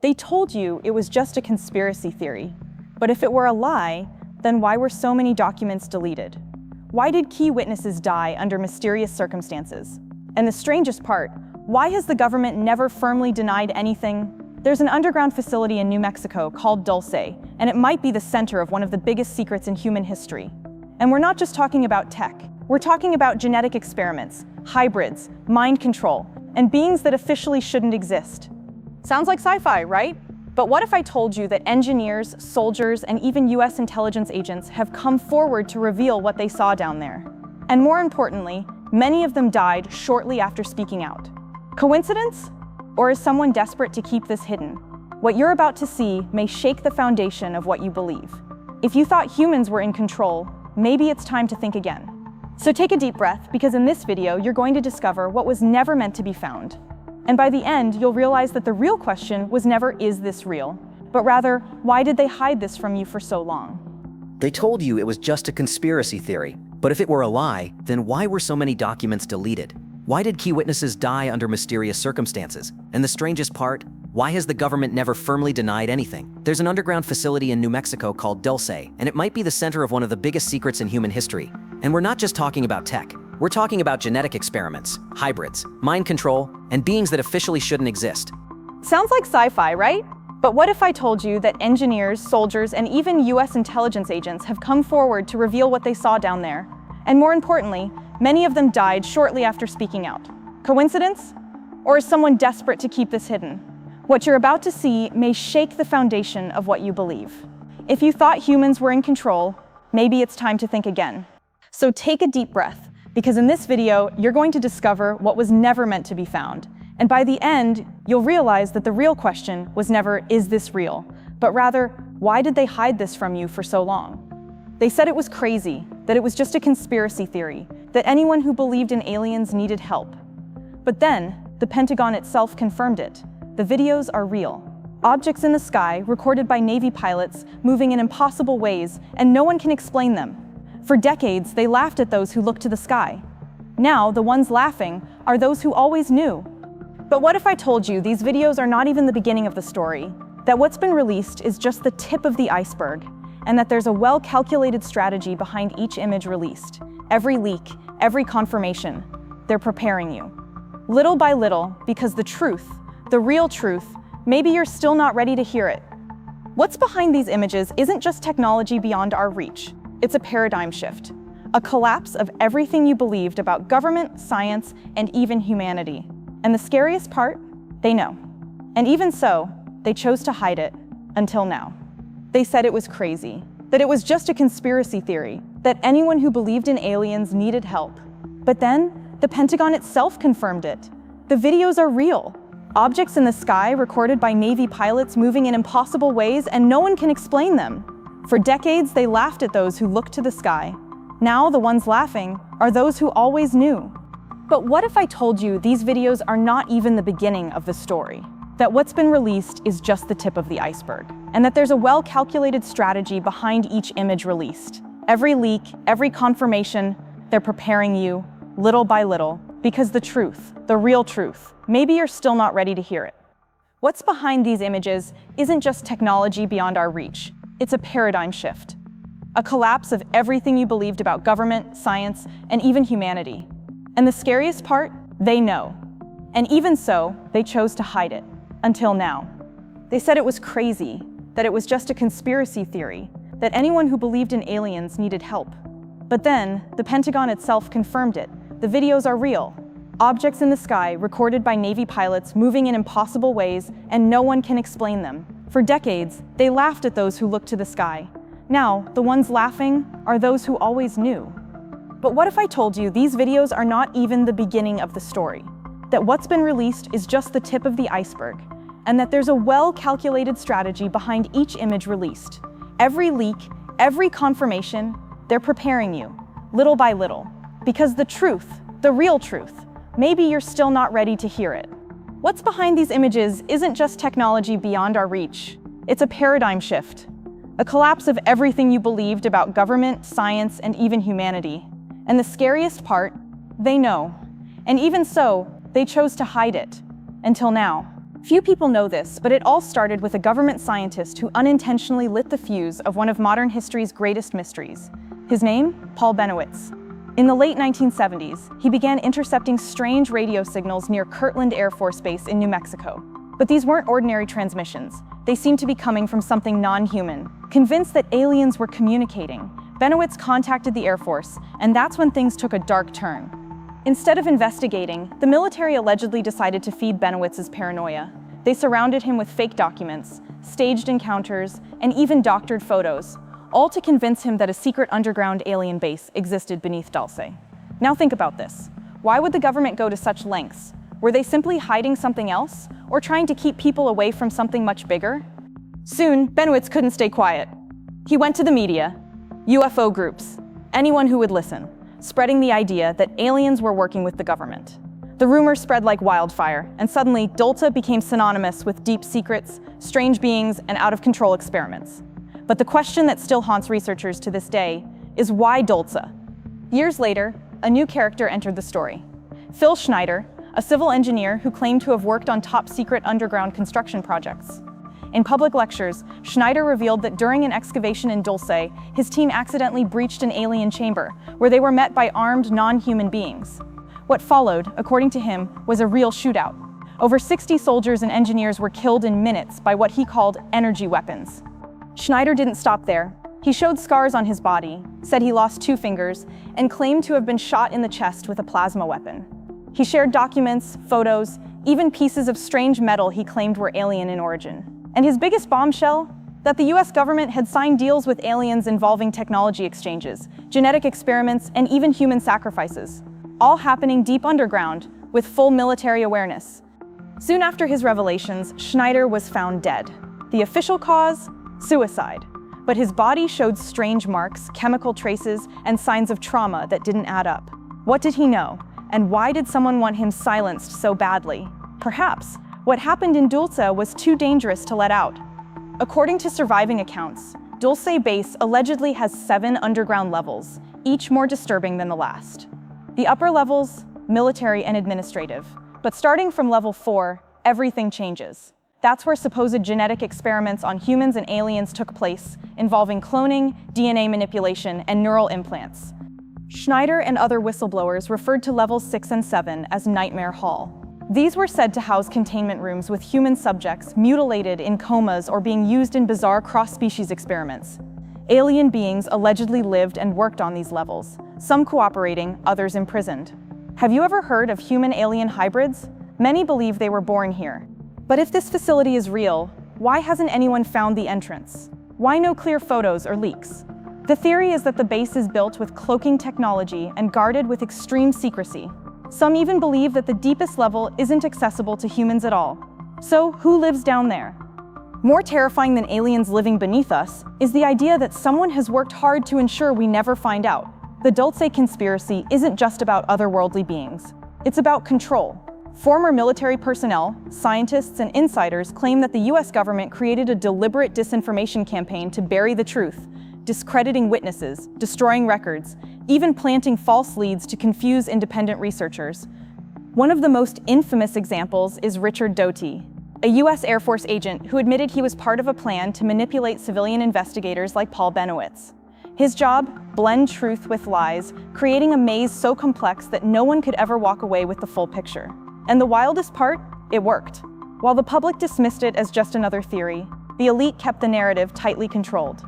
They told you it was just a conspiracy theory. But if it were a lie, then why were so many documents deleted? Why did key witnesses die under mysterious circumstances? And the strangest part, why has the government never firmly denied anything? There's an underground facility in New Mexico called Dulce, and it might be the center of one of the biggest secrets in human history. And we're not just talking about tech. We're talking about genetic experiments, hybrids, mind control, and beings that officially shouldn't exist. Sounds like sci-fi, right? But what if I told you that engineers, soldiers, and even US intelligence agents have come forward to reveal what they saw down there? And more importantly, many of them died shortly after speaking out. Coincidence? Or is someone desperate to keep this hidden? What you're about to see may shake the foundation of what you believe. If you thought humans were in control, maybe it's time to think again. So take a deep breath, because in this video, you're going to discover what was never meant to be found. And by the end, you'll realize that the real question was never, is this real? But rather, why did they hide this from you for so long? They told you it was just a conspiracy theory. But if it were a lie, then why were so many documents deleted? Why did key witnesses die under mysterious circumstances? And the strangest part, why has the government never firmly denied anything? There's an underground facility in New Mexico called Dulce, and it might be the center of one of the biggest secrets in human history. And we're not just talking about tech. We're talking about genetic experiments, hybrids, mind control, and beings that officially shouldn't exist. Sounds like sci-fi, right? But what if I told you that engineers, soldiers, and even US intelligence agents have come forward to reveal what they saw down there? And more importantly, many of them died shortly after speaking out. Coincidence? Or is someone desperate to keep this hidden? What you're about to see may shake the foundation of what you believe. If you thought humans were in control, maybe it's time to think again. So take a deep breath, because in this video, you're going to discover what was never meant to be found. And by the end, you'll realize that the real question was never, is this real? But rather, why did they hide this from you for so long? They said it was crazy, that it was just a conspiracy theory, that anyone who believed in aliens needed help. But then, the Pentagon itself confirmed it. The videos are real. Objects in the sky recorded by Navy pilots moving in impossible ways, and no one can explain them. For decades, they laughed at those who looked to the sky. Now, the ones laughing are those who always knew. But what if I told you these videos are not even the beginning of the story? That what's been released is just the tip of the iceberg, and that there's a well-calculated strategy behind each image released. Every leak, every confirmation, they're preparing you. Little by little, because the truth, the real truth, maybe you're still not ready to hear it. What's behind these images isn't just technology beyond our reach. It's a paradigm shift, a collapse of everything you believed about government, science, and even humanity. And the scariest part? They know. And even so, they chose to hide it until now. They said it was crazy, that it was just a conspiracy theory, that anyone who believed in aliens needed help. But then, the Pentagon itself confirmed it. The videos are real. Objects in the sky recorded by Navy pilots moving in impossible ways, and no one can explain them. For decades, they laughed at those who looked to the sky. Now, the ones laughing are those who always knew. But what if I told you these videos are not even the beginning of the story? That what's been released is just the tip of the iceberg, and that there's a well-calculated strategy behind each image released. Every leak, every confirmation, they're preparing you, little by little, because the truth, the real truth, maybe you're still not ready to hear it. What's behind these images isn't just technology beyond our reach. It's a paradigm shift, a collapse of everything you believed about government, science, and even humanity. And the scariest part? They know. And even so, they chose to hide it, until now. They said it was crazy, that it was just a conspiracy theory, that anyone who believed in aliens needed help. But then, the Pentagon itself confirmed it. The videos are real. Objects in the sky recorded by Navy pilots moving in impossible ways, and no one can explain them. For decades, they laughed at those who looked to the sky. Now, the ones laughing are those who always knew. But what if I told you these videos are not even the beginning of the story? That what's been released is just the tip of the iceberg, and that there's a well-calculated strategy behind each image released. Every leak, every confirmation, they're preparing you, little by little. Because the truth, the real truth, maybe you're still not ready to hear it. What's behind these images isn't just technology beyond our reach. It's a paradigm shift, a collapse of everything you believed about government, science, and even humanity. And the scariest part? They know. And even so, they chose to hide it. Until now. Few people know this, but it all started with a government scientist who unintentionally lit the fuse of one of modern history's greatest mysteries. His name? Paul Bennewitz. In the late 1970s, he began intercepting strange radio signals near Kirtland Air Force Base in New Mexico. But these weren't ordinary transmissions. They seemed to be coming from something non-human. Convinced that aliens were communicating, Bennewitz contacted the Air Force, and that's when things took a dark turn. Instead of investigating, the military allegedly decided to feed Bennewitz's paranoia. They surrounded him with fake documents, staged encounters, and even doctored photos, all to convince him that a secret underground alien base existed beneath Dulce. Now think about this. Why would the government go to such lengths? Were they simply hiding something else, or trying to keep people away from something much bigger? Soon, Bennewitz couldn't stay quiet. He went to the media, UFO groups, anyone who would listen, spreading the idea that aliens were working with the government. The rumor spread like wildfire, and suddenly Dulce became synonymous with deep secrets, strange beings, and out-of-control experiments. But the question that still haunts researchers to this day is why Dulce? Years later, a new character entered the story. Phil Schneider, a civil engineer who claimed to have worked on top-secret underground construction projects. In public lectures, Schneider revealed that during an excavation in Dulce, his team accidentally breached an alien chamber, where they were met by armed, non-human beings. What followed, according to him, was a real shootout. Over 60 soldiers and engineers were killed in minutes by what he called energy weapons. Schneider didn't stop there. He showed scars on his body, said he lost 2 fingers, and claimed to have been shot in the chest with a plasma weapon. He shared documents, photos, even pieces of strange metal he claimed were alien in origin. And his biggest bombshell? That the US government had signed deals with aliens involving technology exchanges, genetic experiments, and even human sacrifices, all happening deep underground with full military awareness. Soon after his revelations, Schneider was found dead. The official cause? Suicide. But his body showed strange marks, chemical traces, and signs of trauma that didn't add up. What did he know? And why did someone want him silenced so badly? Perhaps what happened in Dulce was too dangerous to let out. According to surviving accounts, Dulce Base allegedly has 7 underground levels, each more disturbing than the last. The upper levels, military and administrative. But starting from level 4, everything changes. That's where supposed genetic experiments on humans and aliens took place, involving cloning, DNA manipulation, and neural implants. Schneider and other whistleblowers referred to levels 6 and 7 as Nightmare Hall. These were said to house containment rooms with human subjects mutilated in comas or being used in bizarre cross-species experiments. Alien beings allegedly lived and worked on these levels, some cooperating, others imprisoned. Have you ever heard of human-alien hybrids? Many believe they were born here. But if this facility is real, why hasn't anyone found the entrance? Why no clear photos or leaks? The theory is that the base is built with cloaking technology and guarded with extreme secrecy. Some even believe that the deepest level isn't accessible to humans at all. So, who lives down there? More terrifying than aliens living beneath us is the idea that someone has worked hard to ensure we never find out. The Dulce conspiracy isn't just about otherworldly beings. It's about control. Former military personnel, scientists, and insiders claim that the US government created a deliberate disinformation campaign to bury the truth, discrediting witnesses, destroying records, even planting false leads to confuse independent researchers. One of the most infamous examples is Richard Doty, a US Air Force agent who admitted he was part of a plan to manipulate civilian investigators like Paul Bennewitz. His job? Blend truth with lies, creating a maze so complex that no one could ever walk away with the full picture. And the wildest part? It worked. While the public dismissed it as just another theory, the elite kept the narrative tightly controlled.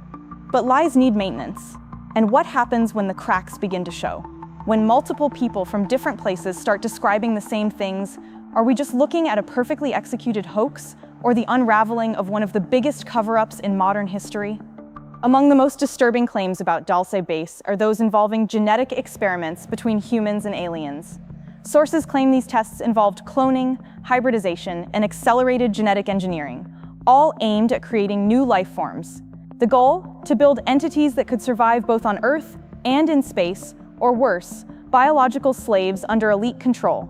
But lies need maintenance. And what happens when the cracks begin to show? When multiple people from different places start describing the same things, are we just looking at a perfectly executed hoax or the unraveling of one of the biggest cover-ups in modern history? Among the most disturbing claims about Dulce Base are those involving genetic experiments between humans and aliens. Sources claim these tests involved cloning, hybridization, and accelerated genetic engineering, all aimed at creating new life forms. The goal? To build entities that could survive both on Earth and in space, or worse, biological slaves under elite control.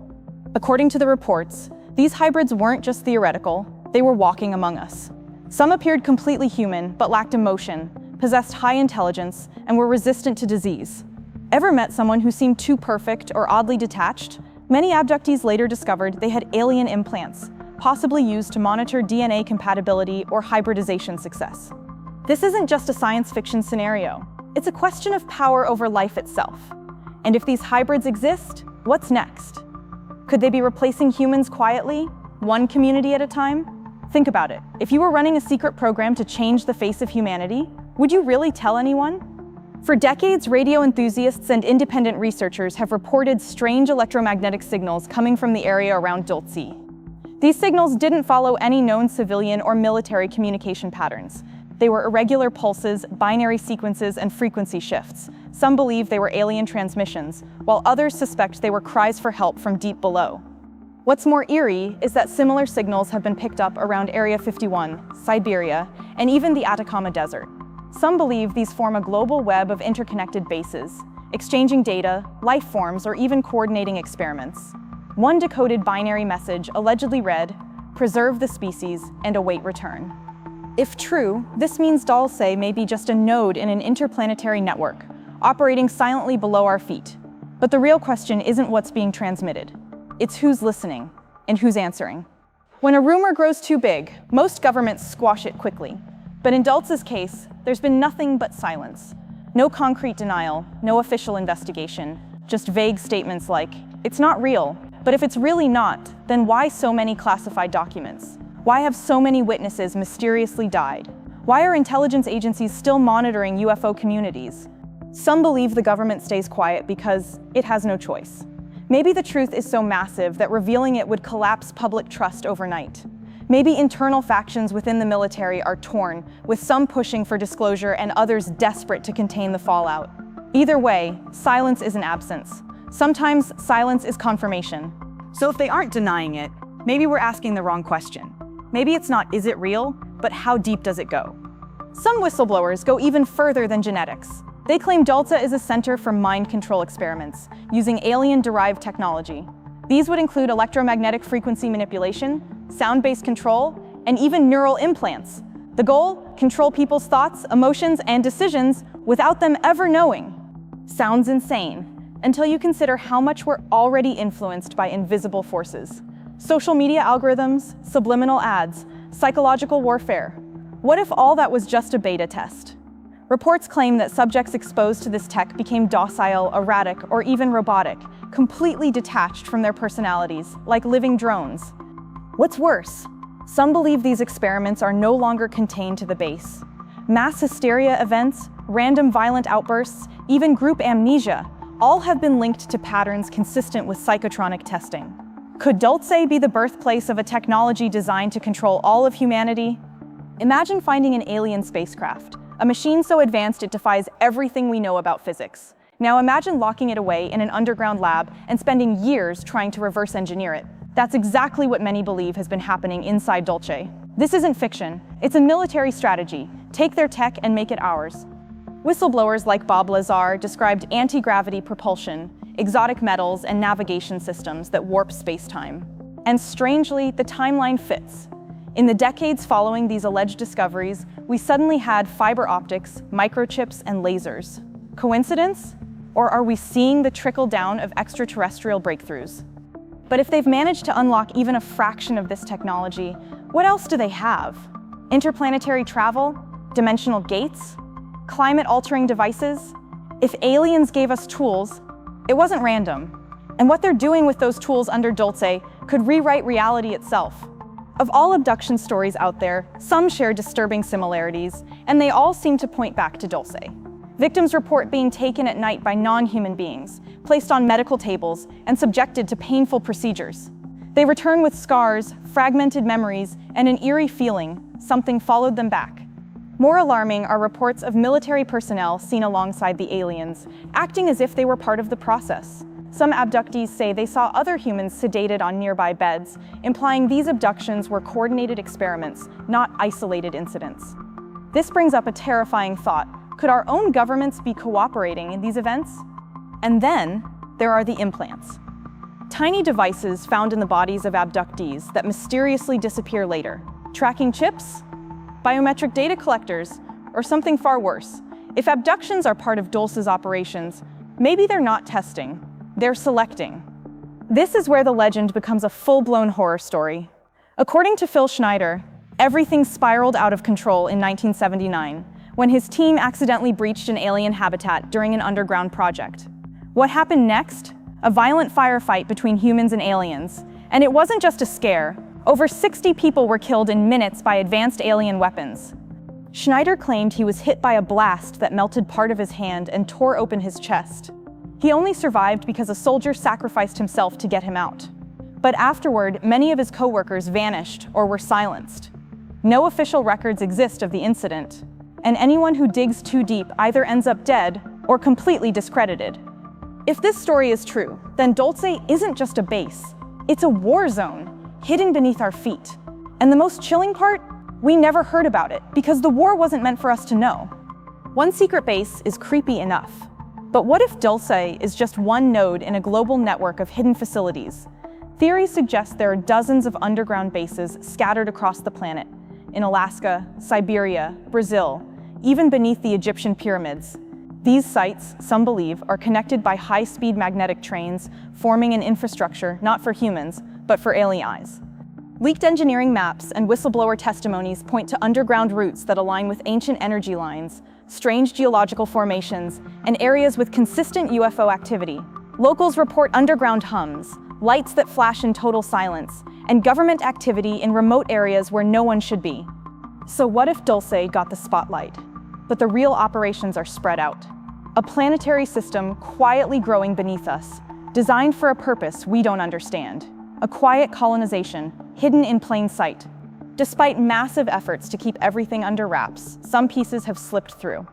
According to the reports, these hybrids weren't just theoretical, they were walking among us. Some appeared completely human, but lacked emotion, possessed high intelligence, and were resistant to disease. Ever met someone who seemed too perfect or oddly detached? Many abductees later discovered they had alien implants, possibly used to monitor DNA compatibility or hybridization success. This isn't just a science fiction scenario. It's a question of power over life itself. And if these hybrids exist, what's next? Could they be replacing humans quietly, one community at a time? Think about it. If you were running a secret program to change the face of humanity, would you really tell anyone? For decades, radio enthusiasts and independent researchers have reported strange electromagnetic signals coming from the area around Dulce. These signals didn't follow any known civilian or military communication patterns. They were irregular pulses, binary sequences, and frequency shifts. Some believe they were alien transmissions, while others suspect they were cries for help from deep below. What's more eerie is that similar signals have been picked up around Area 51, Siberia, and even the Atacama Desert. Some believe these form a global web of interconnected bases, exchanging data, life forms, or even coordinating experiments. One decoded binary message allegedly read, "Preserve the species and await return." If true, this means Dulce may be just a node in an interplanetary network, operating silently below our feet. But the real question isn't what's being transmitted. It's who's listening and who's answering. When a rumor grows too big, most governments squash it quickly. But in Dulce's case, there's been nothing but silence. No concrete denial, no official investigation, just vague statements like, "It's not real." But if it's really not, then why so many classified documents? Why have so many witnesses mysteriously died? Why are intelligence agencies still monitoring UFO communities? Some believe the government stays quiet because it has no choice. Maybe the truth is so massive that revealing it would collapse public trust overnight. Maybe internal factions within the military are torn, with some pushing for disclosure and others desperate to contain the fallout. Either way, silence isn't absence. Sometimes silence is confirmation. So if they aren't denying it, maybe we're asking the wrong question. Maybe it's not, is it real, but how deep does it go? Some whistleblowers go even further than genetics. They claim Dulce is a center for mind control experiments, using alien-derived technology. These would include electromagnetic frequency manipulation, sound-based control, and even neural implants. The goal? Control people's thoughts, emotions, and decisions without them ever knowing. Sounds insane, until you consider how much we're already influenced by invisible forces. Social media algorithms, subliminal ads, psychological warfare. What if all that was just a beta test? Reports claim that subjects exposed to this tech became docile, erratic, or even robotic, completely detached from their personalities, like living drones. What's worse, some believe these experiments are no longer contained to the base. Mass hysteria events, random violent outbursts, even group amnesia, all have been linked to patterns consistent with psychotronic testing. Could Dulce be the birthplace of a technology designed to control all of humanity? Imagine finding an alien spacecraft, a machine so advanced it defies everything we know about physics. Now imagine locking it away in an underground lab and spending years trying to reverse engineer it. That's exactly what many believe has been happening inside Dulce. This isn't fiction, it's a military strategy. Take their tech and make it ours. Whistleblowers like Bob Lazar described anti-gravity propulsion, exotic metals, and navigation systems that warp space-time. And strangely, the timeline fits. In the decades following these alleged discoveries, we suddenly had fiber optics, microchips, and lasers. Coincidence? Or are we seeing the trickle-down of extraterrestrial breakthroughs? But if they've managed to unlock even a fraction of this technology, what else do they have? Interplanetary travel? Dimensional gates? Climate-altering devices? If aliens gave us tools, it wasn't random. And what they're doing with those tools under Dulce could rewrite reality itself. Of all abduction stories out there, some share disturbing similarities, and they all seem to point back to Dulce. Victims report being taken at night by non-human beings, placed on medical tables, and subjected to painful procedures. They return with scars, fragmented memories, and an eerie feeling something followed them back. More alarming are reports of military personnel seen alongside the aliens, acting as if they were part of the process. Some abductees say they saw other humans sedated on nearby beds, implying these abductions were coordinated experiments, not isolated incidents. This brings up a terrifying thought. Could our own governments be cooperating in these events? And then there are the implants. Tiny devices found in the bodies of abductees that mysteriously disappear later. Tracking chips? Biometric data collectors? Or something far worse? If abductions are part of Dulce's operations, maybe they're not testing, they're selecting. This is where the legend becomes a full-blown horror story. According to Phil Schneider, everything spiraled out of control in 1979 when his team accidentally breached an alien habitat during an underground project. What happened next? A violent firefight between humans and aliens. And it wasn't just a scare. Over 60 people were killed in minutes by advanced alien weapons. Schneider claimed he was hit by a blast that melted part of his hand and tore open his chest. He only survived because a soldier sacrificed himself to get him out. But afterward, many of his co-workers vanished or were silenced. No official records exist of the incident, and anyone who digs too deep either ends up dead or completely discredited. If this story is true, then Dulce isn't just a base. It's a war zone, hidden beneath our feet. And the most chilling part? We never heard about it because the war wasn't meant for us to know. One secret base is creepy enough. But what if Dulce is just one node in a global network of hidden facilities? Theories suggest there are dozens of underground bases scattered across the planet, in Alaska, Siberia, Brazil, even beneath the Egyptian pyramids. These sites, some believe, are connected by high-speed magnetic trains, forming an infrastructure not for humans, but for alien eyes. Leaked engineering maps and whistleblower testimonies point to underground routes that align with ancient energy lines, strange geological formations, and areas with consistent UFO activity. Locals report underground hums, lights that flash in total silence, and government activity in remote areas where no one should be. So what if Dulce got the spotlight, but the real operations are spread out? A planetary system quietly growing beneath us, designed for a purpose we don't understand. A quiet colonization, hidden in plain sight. Despite massive efforts to keep everything under wraps, some pieces have slipped through.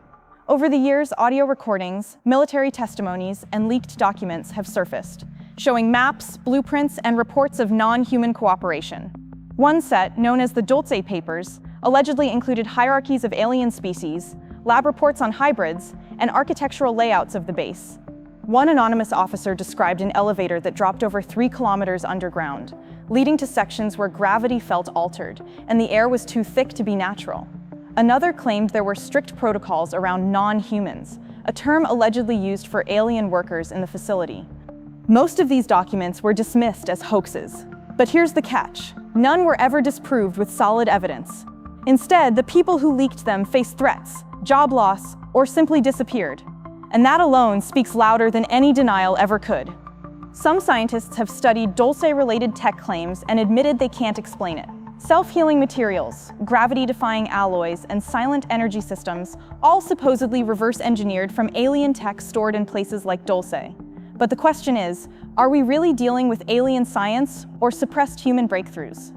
Over the years, audio recordings, military testimonies, and leaked documents have surfaced, showing maps, blueprints, and reports of non-human cooperation. One set, known as the Dulce Papers, allegedly included hierarchies of alien species, lab reports on hybrids, and architectural layouts of the base. One anonymous officer described an elevator that dropped over 3 kilometers underground, leading to sections where gravity felt altered, and the air was too thick to be natural. Another claimed there were strict protocols around non-humans, a term allegedly used for alien workers in the facility. Most of these documents were dismissed as hoaxes. But here's the catch. None were ever disproved with solid evidence. Instead, the people who leaked them faced threats, job loss, or simply disappeared. And that alone speaks louder than any denial ever could. Some scientists have studied Dulce-related tech claims and admitted they can't explain it. Self-healing materials, gravity-defying alloys, and silent energy systems, all supposedly reverse-engineered from alien tech stored in places like Dulce. But the question is, are we really dealing with alien science or suppressed human breakthroughs?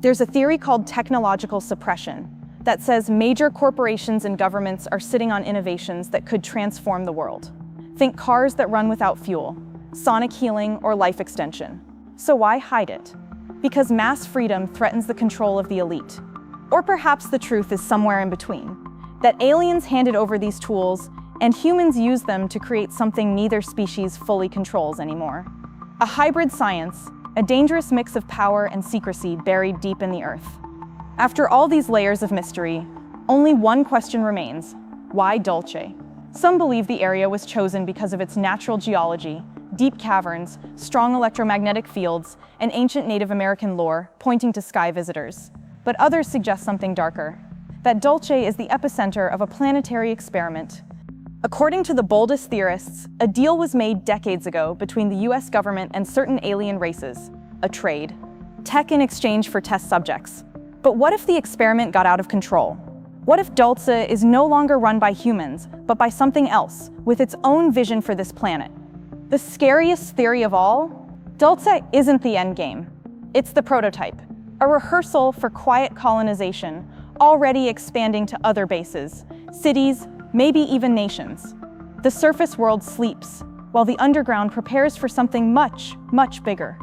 There's a theory called technological suppression that says major corporations and governments are sitting on innovations that could transform the world. Think cars that run without fuel, sonic healing, or life extension. So why hide it? Because mass freedom threatens the control of the elite. Or perhaps the truth is somewhere in between, that aliens handed over these tools and humans use them to create something neither species fully controls anymore. A hybrid science, a dangerous mix of power and secrecy buried deep in the earth. After all these layers of mystery, only one question remains: why Dulce? Some believe the area was chosen because of its natural geology, deep caverns, strong electromagnetic fields, and ancient Native American lore pointing to sky visitors. But others suggest something darker, that Dulce is the epicenter of a planetary experiment. According to the boldest theorists, a deal was made decades ago between the US government and certain alien races, a trade. Tech in exchange for test subjects. But what if the experiment got out of control? What if Dulce is no longer run by humans, but by something else, with its own vision for this planet? The scariest theory of all? Dulce isn't the endgame. It's the prototype, a rehearsal for quiet colonization, already expanding to other bases, cities, maybe even nations. The surface world sleeps, while the underground prepares for something much, much bigger.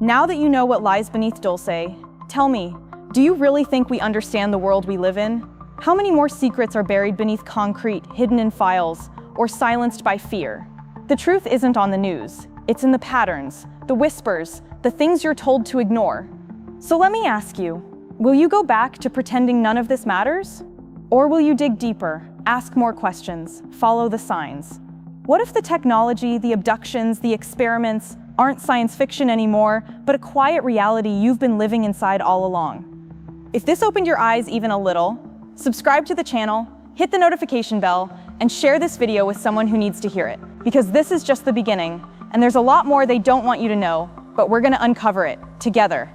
Now that you know what lies beneath Dulce, tell me, do you really think we understand the world we live in? How many more secrets are buried beneath concrete, hidden in files, or silenced by fear? The truth isn't on the news. It's in the patterns, the whispers, the things you're told to ignore. So let me ask you, will you go back to pretending none of this matters? Or will you dig deeper, ask more questions, follow the signs? What if the technology, the abductions, the experiments, aren't science fiction anymore, but a quiet reality you've been living inside all along. If this opened your eyes even a little, subscribe to the channel, hit the notification bell, and share this video with someone who needs to hear it. Because this is just the beginning, and there's a lot more they don't want you to know, but we're gonna uncover it together.